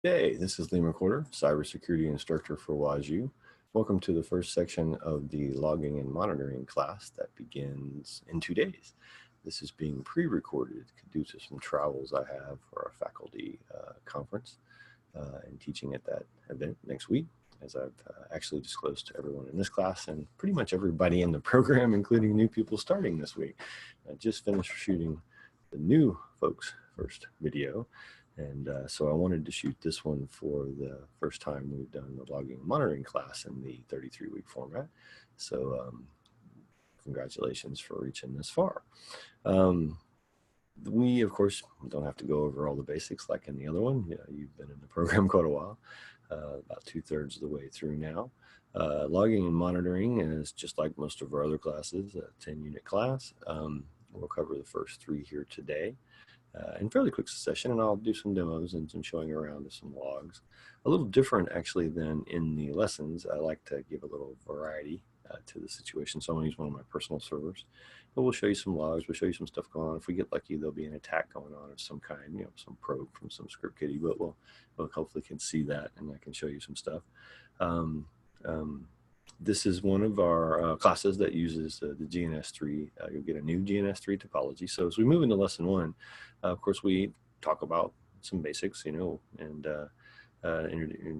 Hey, this is Lee McWhorter, cybersecurity instructor for WazU. Welcome to the first section of the logging and monitoring class that begins in 2 days. This is being pre-recorded due to some travels I have for a faculty conference and teaching at that event next week, as I've actually disclosed to everyone in this class and pretty much everybody in the program, including new people starting this week. I just finished shooting the new folks' first video. And so I wanted to shoot this one for the first time we've done the logging and monitoring class in the 33-week format. So congratulations for reaching this far. We, of course, don't have to go over all the basics like in the other one. You've been in the program quite a while, about 2/3 of the way through now. Logging and monitoring is just like most of our other classes, a 10-unit class. We'll cover the first 3 here today. In fairly quick succession, and I'll do some demos and some showing around of some logs. A little different actually than in the lessons. I like to give a little variety to the situation. So I'm going to use one of my personal servers, but we'll show you some logs. We'll show you some stuff going on. If we get lucky, there'll be an attack going on of some kind, some probe from some script kiddie, but we'll hopefully can see that and I can show you some stuff. This is one of our classes that uses the GNS3. You'll get a new GNS3 topology. So as we move into lesson 1, of course, we talk about some basics, and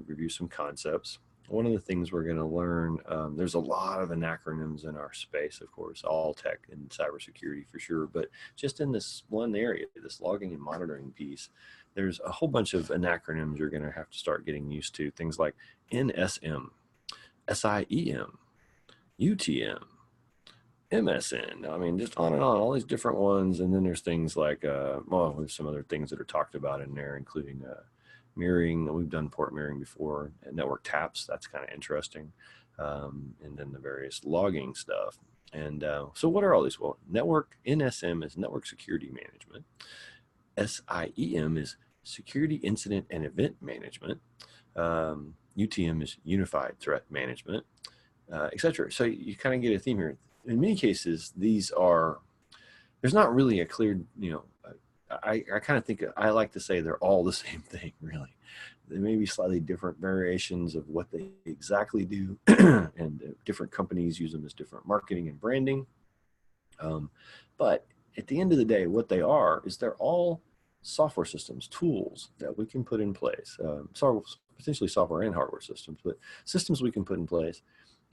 review some concepts. One of the things we're going to learn, there's a lot of acronyms in our space, of course, all tech and cybersecurity for sure. But just in this one area, this logging and monitoring piece, there's a whole bunch of acronyms you're going to have to start getting used to. Things like NSM, SIEM, UTM, MSN. I mean, just on and on, all these different ones. And then there's things like, there's some other things that are talked about in there, including mirroring. We've done port mirroring before, and network taps. That's kind of interesting. And then the various logging stuff. And so what are all these? Well, NSM is network security management. SIEM is security incident and event management. UTM is unified threat management, etc. So you kind of get a theme here. In many cases, there's not really a clear, I kind of think, I like to say they're all the same thing, really. There may be slightly different variations of what they exactly do, and different companies use them as different marketing and branding. But at the end of the day, what they are is they're all software systems, tools that we can put in place, potentially software and hardware systems, but systems we can put in place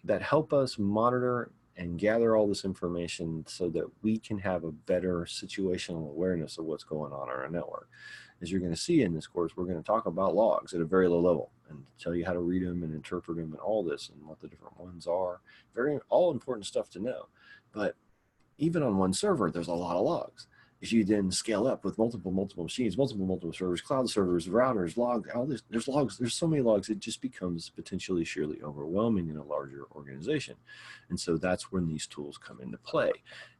that help us monitor and gather all this information so that we can have a better situational awareness of what's going on our network. As you're going to see in this course, we're going to talk about logs at a very low level and tell you how to read them and interpret them and all this and what the different ones are. All important stuff to know. But even on one server, there's a lot of logs. If you then scale up with multiple machines, multiple servers, cloud servers, routers, logs, all this, there's logs, there's so many logs, it just becomes potentially sheerly overwhelming in a larger organization. And so that's when these tools come into play.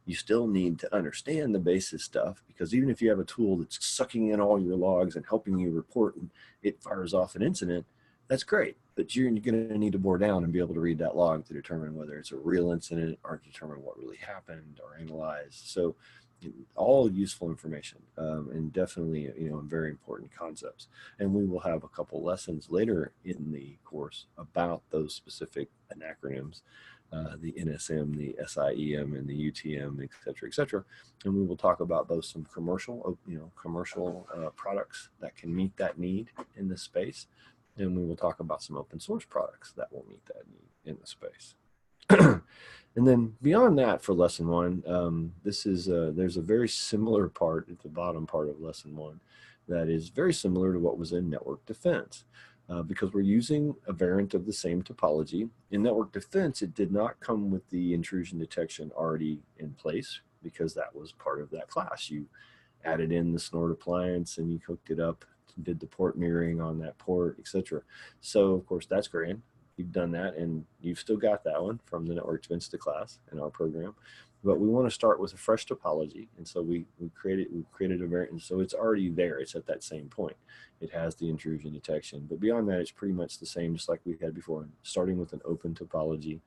You still need to understand the basis stuff, because even if you have a tool that's sucking in all your logs and helping you report and it fires off an incident, that's great. But you're going to need to bore down and be able to read that log to determine whether it's a real incident or determine what really happened or analyze. So all useful information, and definitely, very important concepts. And we will have a couple lessons later in the course about those specific acronyms, the NSM, the SIEM, and the UTM, et cetera, et cetera. And we will talk about both some commercial products that can meet that need in this space. And we will talk about some open source products that will meet that need in the space. And then beyond that, for lesson 1, there's a very similar part at the bottom part of lesson 1 that is very similar to what was in network defense, because we're using a variant of the same topology. In network defense, it did not come with the intrusion detection already in place, because that was part of that class. You added in the Snort appliance and you hooked it up, did the port mirroring on that port, etc. So of course that's great. You've done that, and you've still got that one from the network defense class in our program. But we want to start with a fresh topology, and so we created a variant, and so it's already there. It's at that same point. It has the intrusion detection, but beyond that, it's pretty much the same, just like we had before. Starting with an open topology,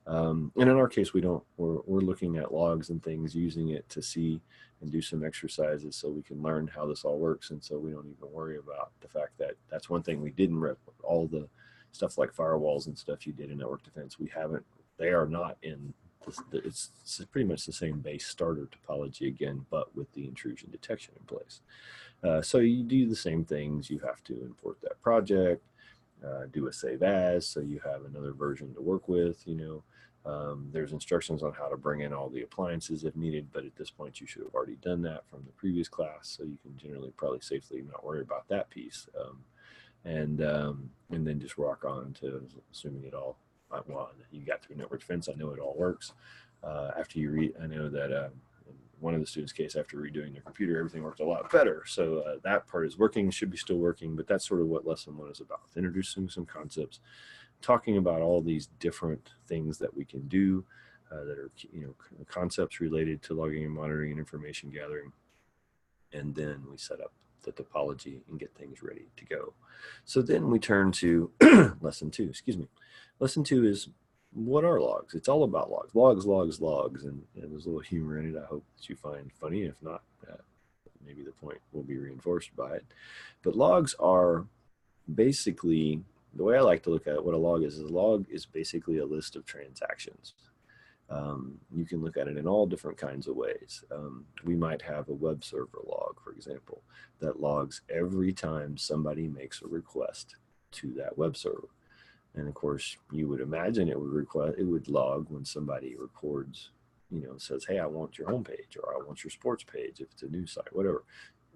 And in our case, we're looking at logs and things, using it to see and do some exercises so we can learn how this all works. And so we don't even worry about the fact that that's one thing we didn't rip. All the stuff like firewalls and stuff you did in network defense, they are not in this, it's pretty much the same base starter topology again, but with the intrusion detection in place. So you do the same things. You have to import that project, do a save as, so you have another version to work with, there's instructions on how to bring in all the appliances if needed, but at this point you should have already done that from the previous class, so you can generally probably safely not worry about that piece. And then just rock on to assuming it all, well, you got through network defense. I know it all works. After you read, I know that in one of the students' case, after redoing their computer, everything worked a lot better. So that part is working, should be still working, but that's sort of what lesson 1 is about, introducing some concepts, talking about all these different things that we can do that are, concepts related to logging and monitoring and information gathering. And then we set up the topology and get things ready to go. So then we turn to lesson 2, Lesson 2 is, what are logs? It's all about logs, logs, and there's a little humor in it. I hope that you find funny. If not, maybe the point will be reinforced by it. But logs are basically, the way I like to look at it, what a log is a log is basically a list of transactions. You can look at it in all different kinds of ways. We might have a web server log, for example, that logs every time somebody makes a request to that web server. And of course, you would imagine it would log when somebody records, says, hey, I want your homepage, or I want your sports page if it's a news site, whatever.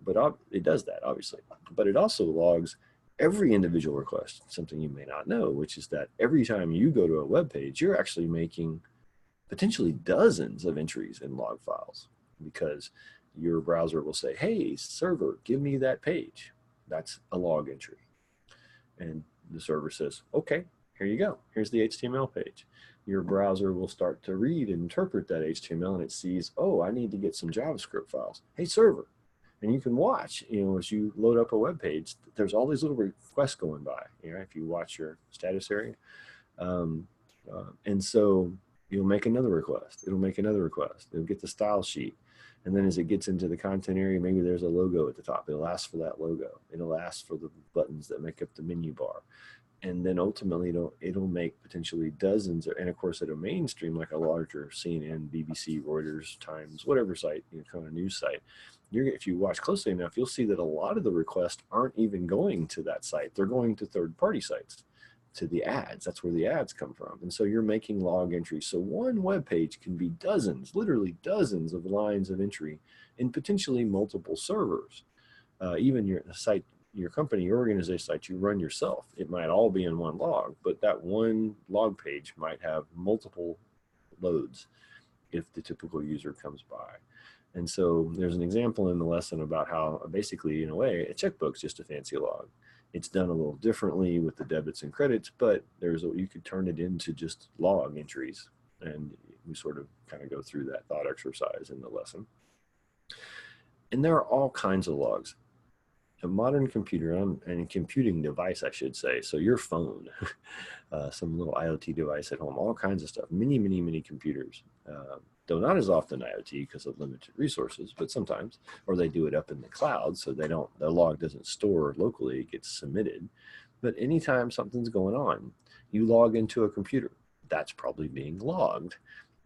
But it does that, obviously. But it also logs every individual request, something you may not know, which is that every time you go to a web page, you're actually making potentially dozens of entries in log files, because your browser will say, hey, server, give me that page. That's a log entry. And the server says, okay, here you go. Here's the HTML page. Your browser will start to read and interpret that HTML, and it sees, oh, I need to get some JavaScript files. Hey, server. And you can watch, as you load up a web page, there's all these little requests going by, if you watch your status area. And so you'll make another request. It'll make another request. It'll get the style sheet. And then as it gets into the content area, maybe there's a logo at the top. It'll ask for that logo. It'll ask for the buttons that make up the menu bar. And then ultimately it'll make potentially dozens, and of course at a mainstream like a larger CNN, BBC, Reuters, Times, whatever site, kind of news site, if you watch closely enough, you'll see that a lot of the requests aren't even going to that site. They're going to third-party sites, to the ads. That's where the ads come from. And so you're making log entries. So one web page can be dozens, literally dozens of lines of entry in potentially multiple servers. Even your site, your company, your organization site you run yourself, it might all be in one log, but that one log page might have multiple loads if the typical user comes by. And so there's an example in the lesson about how basically, in a way, a checkbook's just a fancy log. It's done a little differently with the debits and credits, but you could turn it into just log entries. And we sort of kind of go through that thought exercise in the lesson. And there are all kinds of logs. A modern computer and a computing device, I should say, so your phone, some little IoT device at home, all kinds of stuff, many computers, though not as often IoT because of limited resources, but sometimes, or they do it up in the cloud, so the log doesn't store locally, it gets submitted. But anytime something's going on, you log into a computer, that's probably being logged.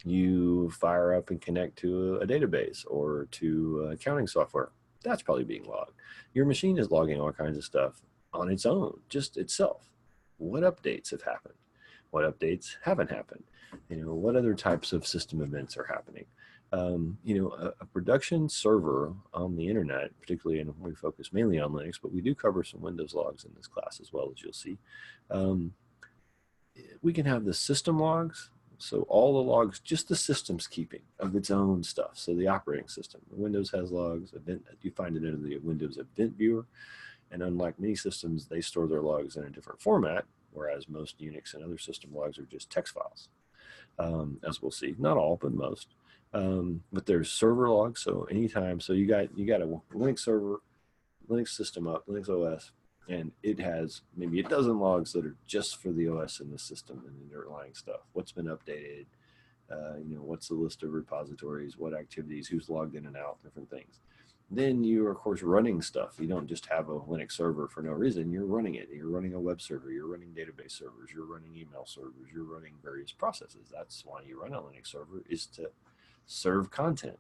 You fire up and connect to a database or to accounting software, that's probably being logged. Your machine is logging all kinds of stuff on its own, just itself. What updates have happened? What updates haven't happened? What other types of system events are happening? A production server on the internet, particularly, and we focus mainly on Linux, but we do cover some Windows logs in this class as well, as you'll see. We can have the system logs. So all the logs, just the system's keeping of its own stuff. So the operating system, Windows has logs, you find it in the Windows Event Viewer. And unlike many systems, they store their logs in a different format, whereas most Unix and other system logs are just text files, as we'll see. Not all, but most. But there's server logs. So anytime, so you got a Linux server, Linux system up, Linux OS, and it has maybe a dozen logs that are just for the OS in the system and the underlying stuff. What's been updated, what's the list of repositories, what activities, who's logged in and out, different things. Then you are, of course, running stuff. You don't just have a Linux server for no reason. You're running it. You're running a web server. You're running database servers. You're running email servers. You're running various processes. That's why you run a Linux server, is to serve content.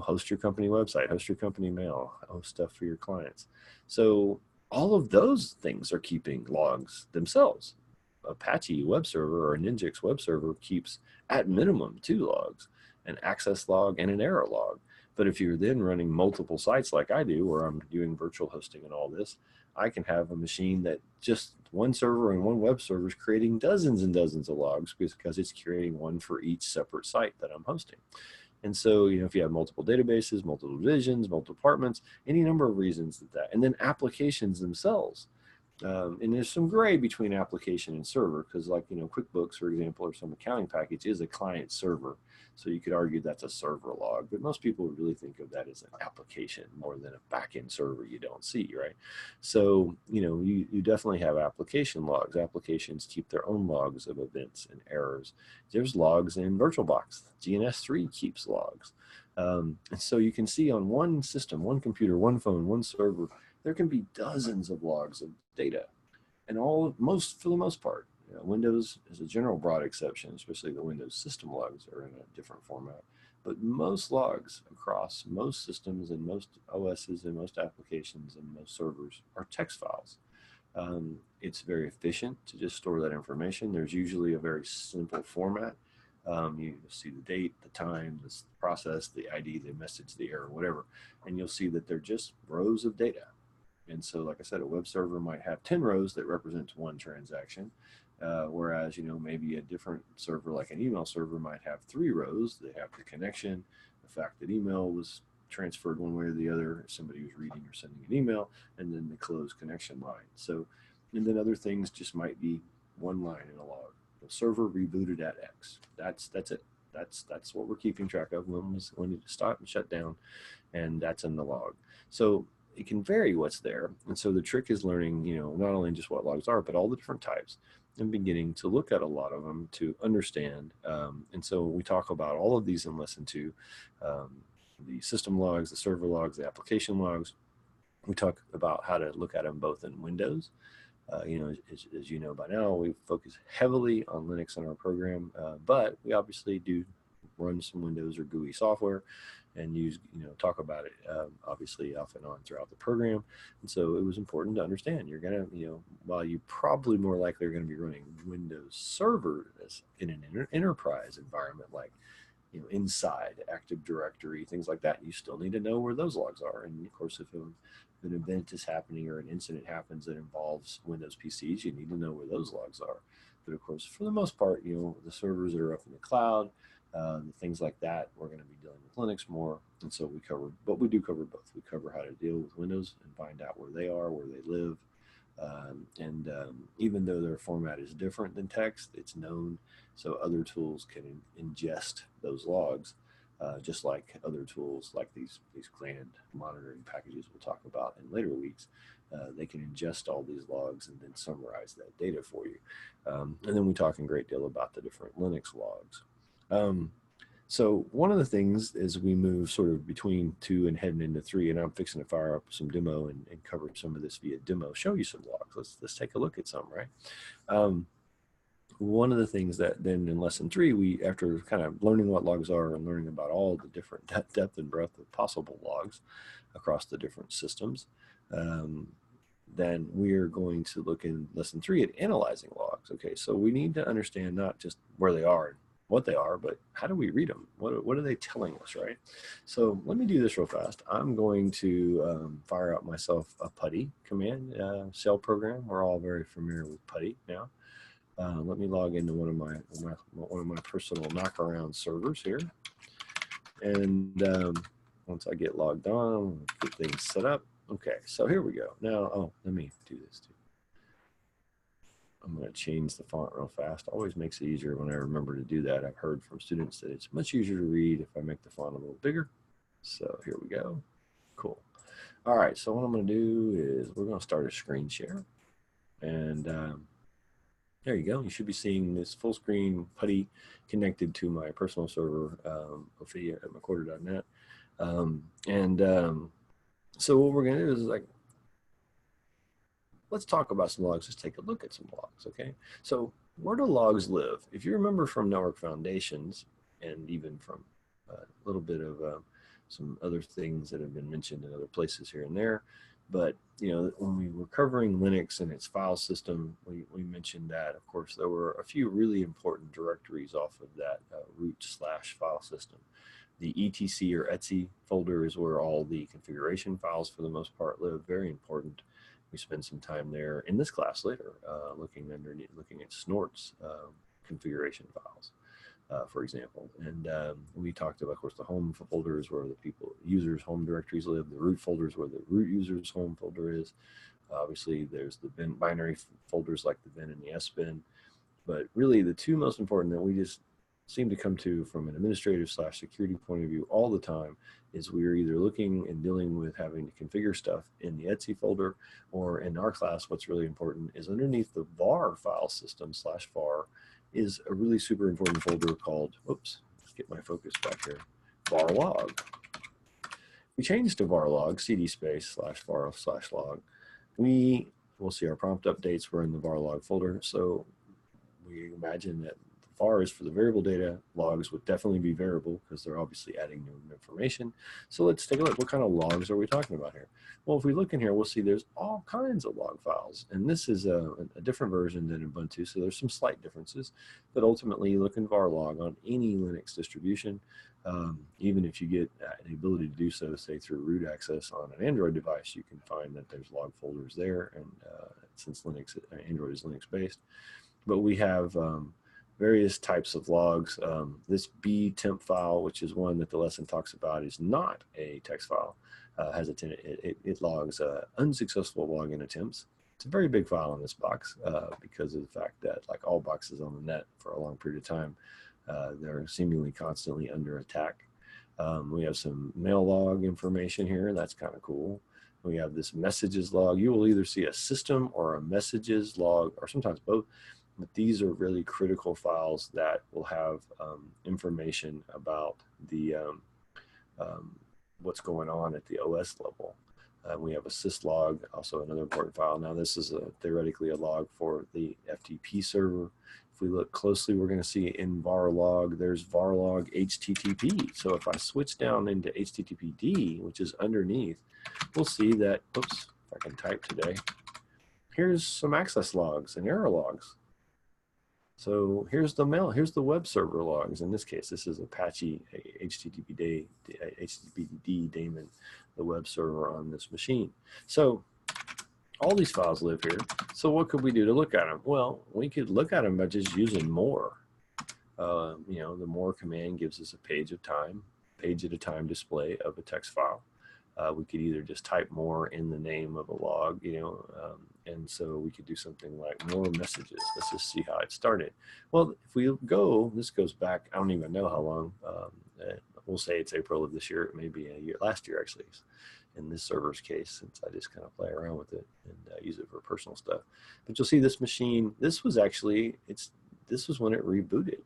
Host your company website, host your company mail, host stuff for your clients. So all of those things are keeping logs themselves. Apache web server or a Ninjix web server keeps at minimum 2 logs, an access log and an error log. But if you're then running multiple sites like I do, where I'm doing virtual hosting and all this, I can have a machine that just one server and one web server is creating dozens and dozens of logs because it's creating one for each separate site that I'm hosting. And so, if you have multiple databases, multiple divisions, multiple departments, any number of reasons that, and then applications themselves. And there's some gray between application and server because, like, QuickBooks, for example, or some accounting package is a client server. So you could argue that's a server log, but most people would really think of that as an application more than a backend server you don't see, right? So, you definitely have application logs. Applications keep their own logs of events and errors. There's logs in VirtualBox. GNS3 keeps logs. And so you can see on one system, one computer, one phone, one server, there can be dozens of logs of data, and for the most part, Windows is a general broad exception, especially the Windows system logs are in a different format. But most logs across most systems and most OSs and most applications and most servers are text files. It's very efficient to just store that information. There's usually a very simple format. You see the date, the time, the process, the ID, the message, the error, whatever, and you'll see that they're just rows of data. And so, like I said, a web server might have 10 rows that represents one transaction, whereas, maybe a different server, like an email server, might have 3 rows. They have the connection, the fact that email was transferred one way or the other, somebody was reading or sending an email, and then the closed connection line. So, and then other things just might be one line in a log. The server rebooted at X. That's it. That's what we're keeping track of when it stopped and shut down, and that's in the log. So it can vary what's there. And so the trick is learning, not only just what logs are, but all the different types, and beginning to look at a lot of them to understand. And so we talk about all of these in lesson 2, the system logs, the server logs, the application logs. We talk about how to look at them both in Windows. As you know by now, we focus heavily on Linux in our program, but we obviously do run some Windows or GUI software and talk about it, obviously off and on throughout the program. And so it was important to understand you're going to, while you probably more likely are going to be running Windows servers in an enterprise environment, like, inside Active Directory, things like that, you still need to know where those logs are. And of course, if an event is happening or an incident happens that involves Windows PCs, you need to know where those logs are. But of course, for the most part, the servers that are up in the cloud, things like that, we're going to be dealing with Linux more. And so we do cover both. We cover how to deal with Windows and find out where they are, where they live. Even though their format is different than text, it's known, so other tools can ingest those logs, just like other tools like these command monitoring packages we'll talk about in later weeks. They can ingest all these logs and then summarize that data for you. And then we talk a great deal about the different Linux logs. So one of the things as we move sort of between 2 and heading into 3, and I'm fixing to fire up some demo and cover some of this via demo, show you some logs. Let's take a look at some, right? One of the things that then in lesson 3, we, after kind of learning what logs are and learning about all the different depth and breadth of possible logs across the different systems, then we're going to look in lesson 3 at analyzing logs. Okay, so we need to understand not just where they are, what they are, but how do we read them? What are they telling us, right? So let me do this real fast. I'm going to fire out myself a PuTTY command shell program. We're all very familiar with PuTTY now. Let me log into one of my personal knock-around servers here, and once I get logged on, get things set up. Okay, so here we go. Now, let me do this too. I'm going to change the font real fast. Always makes it easier when I remember to do that. I've heard from students that it's much easier to read if I make the font a little bigger. So here we go. Cool. All right, so what I'm going to do is we're going to start a screen share. And there you go. You should be seeing this full screen PuTTY connected to my personal server, Ophidia at mcquarter.net. So what we're going to do is like, let's talk about some logs. Let's take a look at some logs, okay? So where do logs live? If you remember from Network Foundations, and even from a little bit of some other things that have been mentioned in other places here and there, but you know, when we were covering Linux and its file system, we mentioned that, of course, there were a few really important directories off of that root/file system. The etc or etc folder is where all the configuration files for the most part live. Very important. We spend some time there in this class later, looking at Snort's configuration files, for example. And we talked about, of course, the home folders where the users' home directories live, the root folders where the root user's home folder is. Obviously, there's the bin binary folders like the bin and the sbin. But really, the two most important that we just seem to come to from an administrative/security point of view all the time is we're either looking and dealing with having to configure stuff in the etc folder, or in our class, what's really important is underneath the var file system/var is a really super important folder called, oops, let's get my focus back here, varlog. We change to varlog, cd space/var/log. We will see our prompt updates. We're in the varlog folder. So we imagine that var is for the variable data. Logs would definitely be variable because they're obviously adding new information. So let's take a look. What kind of logs are we talking about here? Well, if we look in here, we'll see there's all kinds of log files. And this is a different version than Ubuntu, so there's some slight differences. But ultimately, you look in varlog on any Linux distribution, even if you get the ability to do so, say through root access on an Android device, you can find that there's log folders there. And since Android is Linux based, but we have various types of logs. This btemp file, which is one that the lesson talks about, is not a text file. It logs unsuccessful login attempts. It's a very big file in this box because of the fact that, like all boxes on the net for a long period of time, they're seemingly constantly under attack. We have some mail log information here. That's kind of cool. We have this messages log. You will either see a system or a messages log, or sometimes both. But these are really critical files that will have information about the what's going on at the OS level. We have a syslog, also another important file. Now this is theoretically a log for the FTP server. If we look closely, we're going to see in varlog, there's varlog HTTP. So if I switch down into HTTPD, which is underneath, we'll see that, oops, if I can type today, here's some access logs and error logs. So here's the web server logs. In this case, this is Apache HTTPD daemon, the web server on this machine. So all these files live here. So what could we do to look at them? Well, we could look at them by just using more. You know, the more command gives us a page at a time display of a text file. We could either just type more in the name of a log, you know, and so we could do something like more messages. Let's just see how it started. Well, if we go, this goes back, I don't even know how long. We'll say it's April of this year. It may be a year, last year actually, in this server's case, since I just kind of play around with it and use it for personal stuff. But you'll see this machine, this was actually, this was when it rebooted.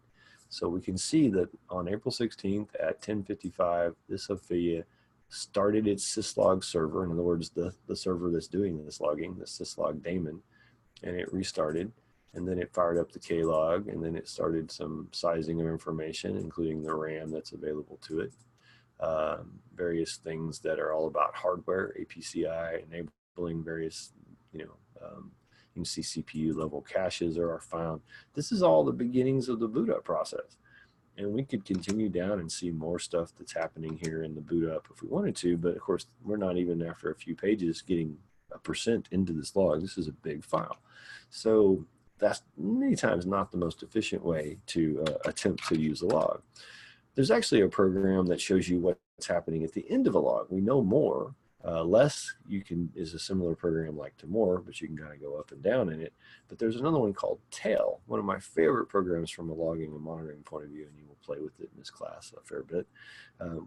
So we can see that on April 16th at 10:55, this Ophidia started its syslog server, in other words, the server that's doing this logging, the syslog daemon, and it restarted, and then it fired up the klog, and then it started some sizing of information, including the RAM that's available to it, various things that are all about hardware, APCI, enabling various, you know, you can see CPU level caches are found. This is all the beginnings of the boot up process. And we could continue down and see more stuff that's happening here in the boot up if we wanted to, but of course, we're not even after a few pages getting a % into this log. This is a big file. So that's many times not the most efficient way to attempt to use a log. There's actually a program that shows you what's happening at the end of a log. We know more. Less is a similar program like to more, but you can kind of go up and down in it. But there's another one called Tail, one of my favorite programs from a logging and monitoring point of view, and you will play with it in this class a fair bit.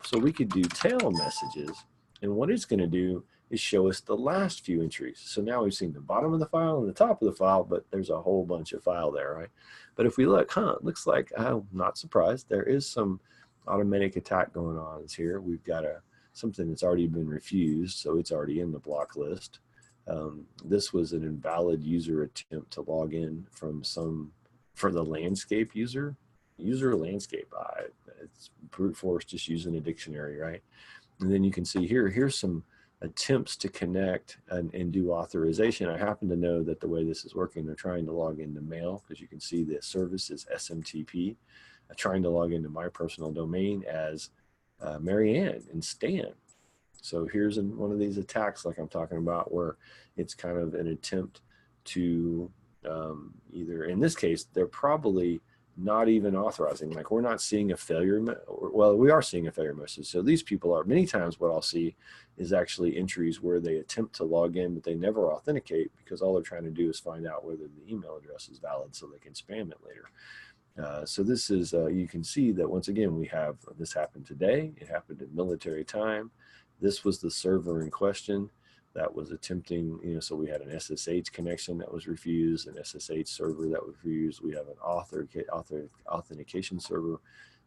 So we could do tail messages And what it's going to do is show us the last few entries. So now we've seen the bottom of the file and the top of the file, but there's a whole bunch of file there, right? But if we look, it looks like, I'm not surprised, there is some automatic attack going on here. We've got something that's already been refused, so it's already in the block list. This was an invalid user attempt to log in for the landscape user landscape. It's brute force just using a dictionary, right? And then you can see here's some attempts to connect and do authorization. I happen to know that the way this is working, they're trying to log into mail, because you can see the service is SMTP, trying to log into my personal domain as Marianne and Stan. So here's one of these attacks like I'm talking about, where it's kind of an attempt to either, in this case, they're probably not even authorizing. Like, we're not seeing a failure. Well, we are seeing a failure message. So these people are, many times what I'll see is actually entries where they attempt to log in, but they never authenticate, because all they're trying to do is find out whether the email address is valid so they can spam it later. So this is, you can see that once again, we have this happened today. It happened in military time. This was the server in question that was attempting, so we had an SSH connection that was refused, an SSH server that was refused. We have an authentication server,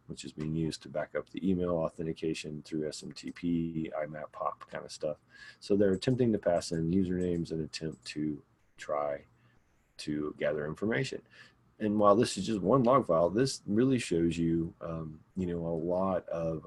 which is being used to back up the email authentication through SMTP, IMAP, POP kind of stuff. So they're attempting to pass in usernames and attempt to try to gather information. And while this is just one log file, this really shows you, a lot of,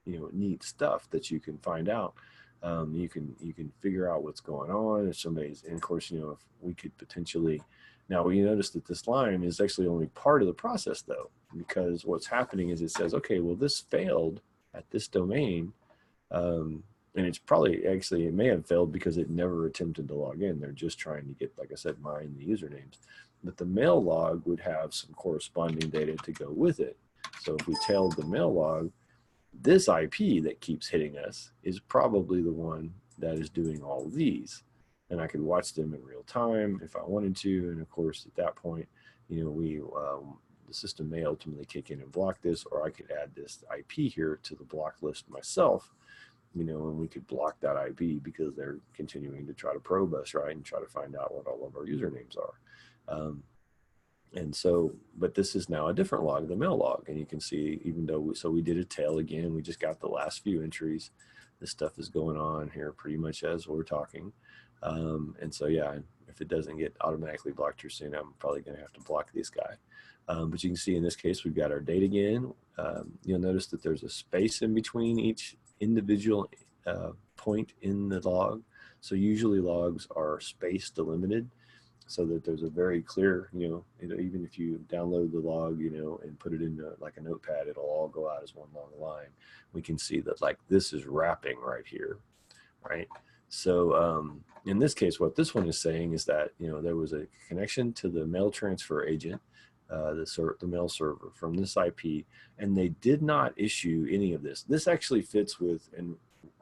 neat stuff that you can find out. You can figure out what's going on. If somebody's, and of course, if we could potentially, now you notice that this line is actually only part of the process though, because what's happening is it says, okay, well, this failed at this domain. And it's probably, actually, it may have failed because it never attempted to log in. They're just trying to get, like I said, mine the usernames. But the mail log would have some corresponding data to go with it. So if we tailed the mail log, this IP that keeps hitting us is probably the one that is doing all of these. And I could watch them in real time if I wanted to. And of course, at that point, the system may ultimately kick in and block this, or I could add this IP here to the block list myself, and we could block that IP because they're continuing to try to probe us, right, and try to find out what all of our usernames are. And so, but this is now a different log, the mail log, and you can see, even though we did a tail again, we just got the last few entries. This stuff is going on here pretty much as we're talking. And so, yeah, if it doesn't get automatically blocked here soon, I'm probably going to have to block this guy. But you can see in this case, we've got our date again. You'll notice that there's a space in between each individual point in the log. So usually logs are space delimited, so that there's a very clear, even if you download the log, and put it in like a notepad, it'll all go out as one long line. We can see that, like, this is wrapping right here, right? So in this case, what this one is saying is that, there was a connection to the mail transfer agent, the mail server from this IP, and they did not issue any of this. This actually fits with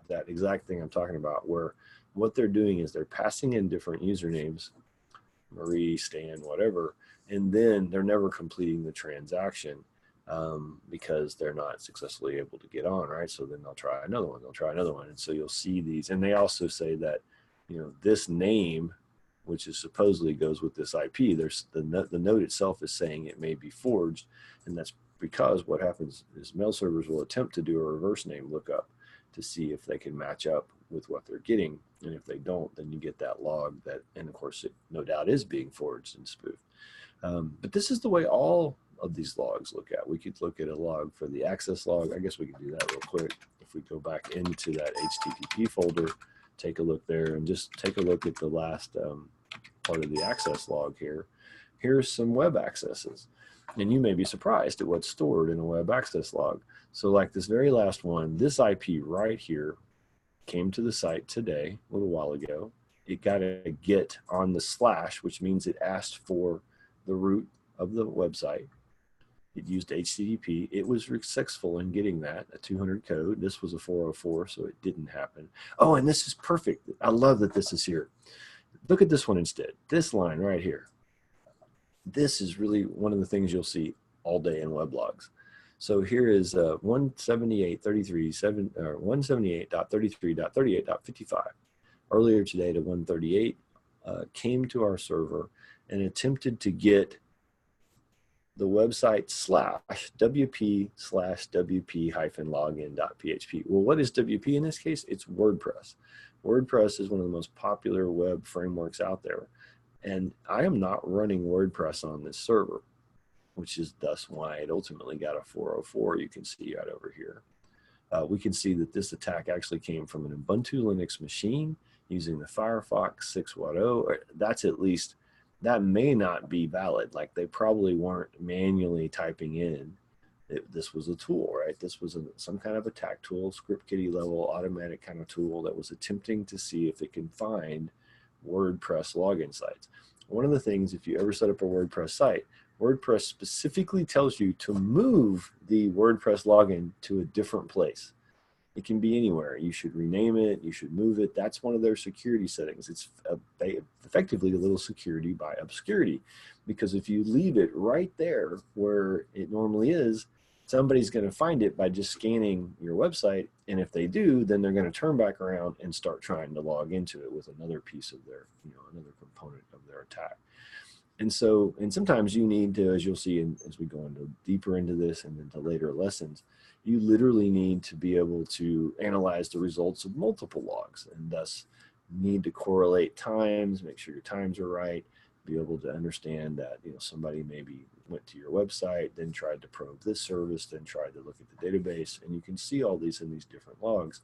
that exact thing I'm talking about, where what they're doing is they're passing in different usernames, Marie, Stan, whatever, and then they're never completing the transaction because they're not successfully able to get on, right? So then they'll try another one, and so you'll see these. And they also say that, this name, which is supposedly goes with this IP, there's the note itself is saying it may be forged, and that's because what happens is mail servers will attempt to do a reverse name lookup to see if they can match up with what they're getting. And if they don't, then you get that log that, and of course, it no doubt is being forged and spoofed. But this is the way all of these logs look at. We could look at a log for the access log. I guess we could do that real quick. If we go back into that HTTP folder, take a look there, and just take a look at the last part of the access log here. Here's some web accesses. And you may be surprised at what's stored in a web access log. So like this very last one, this IP right here came to the site today, a little while ago. It got a GET on the /, which means it asked for the root of the website. It used HTTP. It was successful in getting that, a 200 code. This was a 404, so it didn't happen. Oh, and this is perfect. I love that this is here. Look at this one instead. This line right here. This is really one of the things you'll see all day in weblogs. So here is 178.33.38.55. Earlier today, the 138 came to our server and attempted to get the website /wp/wp-login.php. Well, what is WP in this case? It's WordPress. WordPress is one of the most popular web frameworks out there. And I am not running WordPress on this server, which is thus why it ultimately got a 404. You can see right over here. We can see that this attack actually came from an Ubuntu Linux machine using the Firefox 6.0. That's at least, that may not be valid. Like they probably weren't manually typing in. This was a tool, right? This was some kind of attack tool, script kiddie level, automatic kind of tool that was attempting to see if it can find WordPress login sites. One of the things, if you ever set up a WordPress site, WordPress specifically tells you to move the WordPress login to a different place. It can be anywhere. You should rename it. You should move it. That's one of their security settings. It's effectively a little security by obscurity, because if you leave it right there where it normally is, somebody's going to find it by just scanning your website. And if they do, then they're going to turn back around and start trying to log into it with another piece of their, another component of their attack. And so, and sometimes you need to, as you'll see as we go into deeper into this and into later lessons, you literally need to be able to analyze the results of multiple logs, and thus need to correlate times, make sure your times are right, be able to understand that, somebody maybe went to your website, then tried to probe this service, then tried to look at the database, and you can see all these in these different logs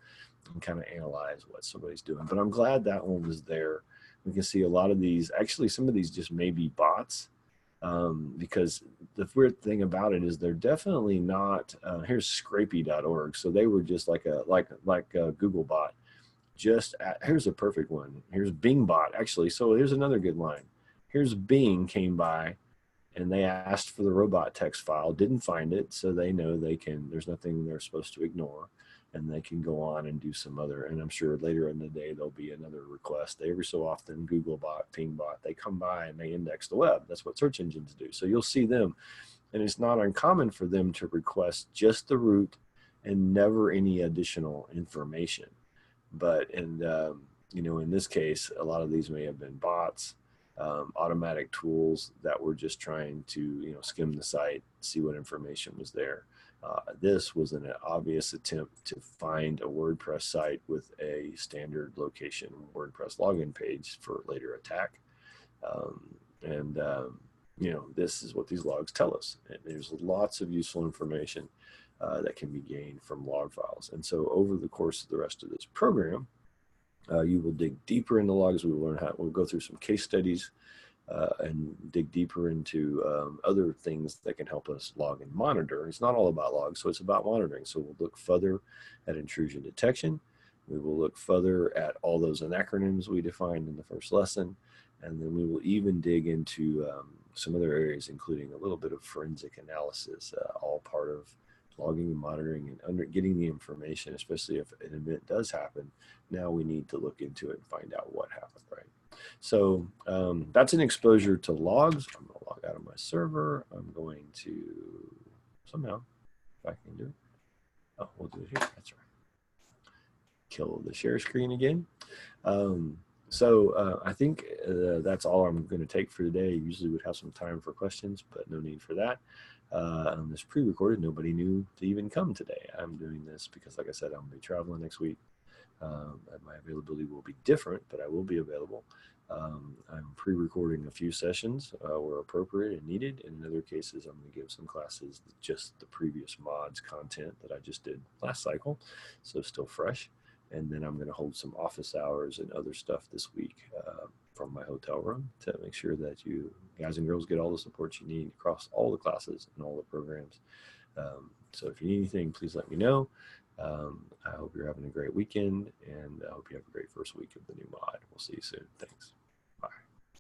and kind of analyze what somebody's doing. But I'm glad that one was there. We can see a lot of these, actually some of these just may be bots, because the weird thing about it is they're definitely not, here's scrapey.org. So they were just like a Google bot. Here's a perfect one. Here's Bing bot, actually. So here's another good line. Here's Bing came by and they asked for the robot text file, didn't find it. So they know there's nothing they're supposed to ignore. And they can go on and do some other, and I'm sure later in the day there'll be another request. Every so often, Googlebot, Pingbot, they come by and they index the web. That's what search engines do. So you'll see them, and it's not uncommon for them to request just the root and never any additional information. But in this case, a lot of these may have been bots, automatic tools that were just trying to skim the site, see what information was there. This was an obvious attempt to find a WordPress site with a standard location WordPress login page for later attack. This is what these logs tell us. And there's lots of useful information that can be gained from log files. And so over the course of the rest of this program, you will dig deeper into logs. We'll go through some case studies and dig deeper into other things that can help us log and monitor. It's not all about logs, so it's about monitoring. So we'll look further at intrusion detection. We will look further at all those acronyms we defined in the first lesson. And then we will even dig into some other areas, including a little bit of forensic analysis, all part of logging and monitoring and getting the information, especially if an event does happen. Now we need to look into it and find out what happened, right? So that's an exposure to logs. I'm going to log out of my server. I'm going to somehow, if I can do it. Oh, we'll do it here. That's right. Kill the share screen again. I think that's all I'm going to take for today. Usually would have some time for questions, but no need for that. On this pre-recorded, nobody knew to even come today. I'm doing this because, like I said, I'm going to be traveling next week. My availability will be different, but I will be available. I'm pre-recording a few sessions where appropriate and needed. And in other cases, I'm going to give some classes just the previous mods content that I just did last cycle, so still fresh. And then I'm going to hold some office hours and other stuff this week from my hotel room to make sure that you guys and girls get all the support you need across all the classes and all the programs. So if you need anything, please let me know. I hope you're having a great weekend, and I hope you have a great first week of the new mod. We'll see you soon. Thanks.